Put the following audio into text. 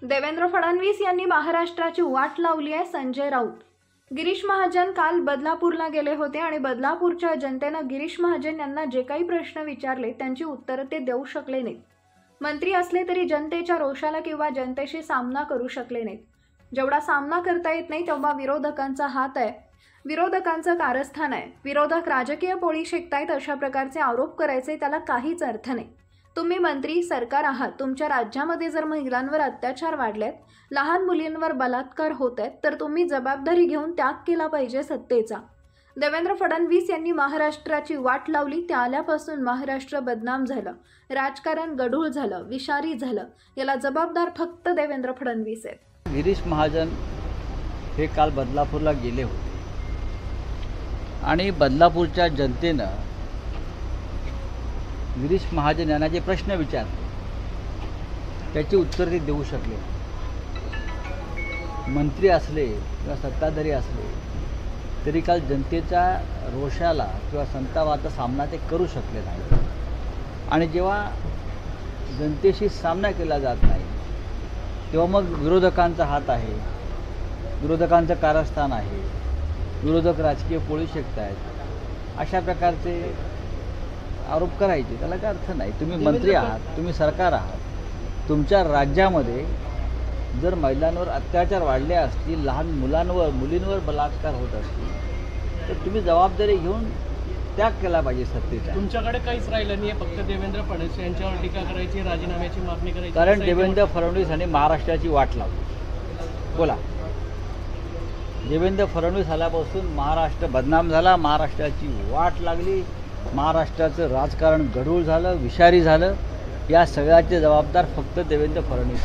देवेंद्र फडणवीस यांनी महाराष्ट्राची वाट लावली आहे. संजय राऊत. गिरीश महाजन काल बदलापूरला गेले होते आणि बदलापूरच्या जनतेनं गिरीश महाजन यांना जे काही प्रश्न विचारले त्यांची उत्तरं ते देऊ शकले नाहीत. मंत्री असले तरी जनतेच्या रोषाला किंवा जनतेशी सामना करू शकले नाहीत. जेवढा सामना करता येत नाही तेवढा विरोधकांचा हात आहे, विरोधकांचं कारस्थान आहे. विरोधक राजकीय पोळी शेकतायत अशा प्रकारचे आरोप करायचे त्याला काहीच अर्थ नाही. तुम्ही मंत्री सरकार आहात. तुमच्या राज्यामध्ये जर महिलांवर अत्याचार वाढलेत, लहान मुलींवर बलात्कार होत आहेत, तर तुम्ही जबाबदारी घेऊन त्याग केला पाहिजे सत्तेचा. देवेंद्र फडणवीस यांनी महाराष्ट्राची वाट लावली. त्या आल्यापासून महाराष्ट्र बदनाम झालं, राजकारण गढूळ झालं, विषारी झालं. याला जबाबदार फक्त देवेंद्र फडणवीस आहेत. गिरीश महाजन हे काल बदलापूरला गेले होते आणि बदलापूरच्या जनतेनं गिरीश महाजन यांना जे प्रश्न विचारले त्याची उत्तर ते देऊ शकले. मंत्री असले किंवा सत्ताधारी असले तरी काल जनतेच्या रोषाला किंवा संतापाचा सामना ते करू शकले नाही. आणि जेव्हा जनतेशी सामना केला जात नाही तेव्हा मग विरोधकांचा हात आहे, विरोधकांचं कारस्थान आहे, विरोधक राजकीय पोळी शेकत आहेत, अशा प्रकारचे आरोप करायचे त्याला काय अर्थ नाही. तुम्ही मंत्री आहात, तुम्ही सरकार आहात. तुमच्या राज्यामध्ये जर महिलांवर अत्याचार वाढले असतील, लहान मुलींवर बलात्कार होत असतील, तर तुम्ही जबाबदारी घेऊन त्याग केला पाहिजे सत्तेचा. तुमच्याकडे काहीच राहिलं नाही, फक्त देवेंद्र फडणवीस यांच्यावर टीका करायची, राजीनाम्याची मागणी करायची. कारण देवेंद्र फडणवीस यांनी महाराष्ट्राची वाट लावली. बोला, देवेंद्र फडणवीस आल्यापासून महाराष्ट्र बदनाम झाला, महाराष्ट्राची वाट लागली, महाराष्ट्राचं राजकारण गढूळ झालं, विषारी झालं. या सगळ्याचे जबाबदार फक्त देवेंद्र फडणवीस.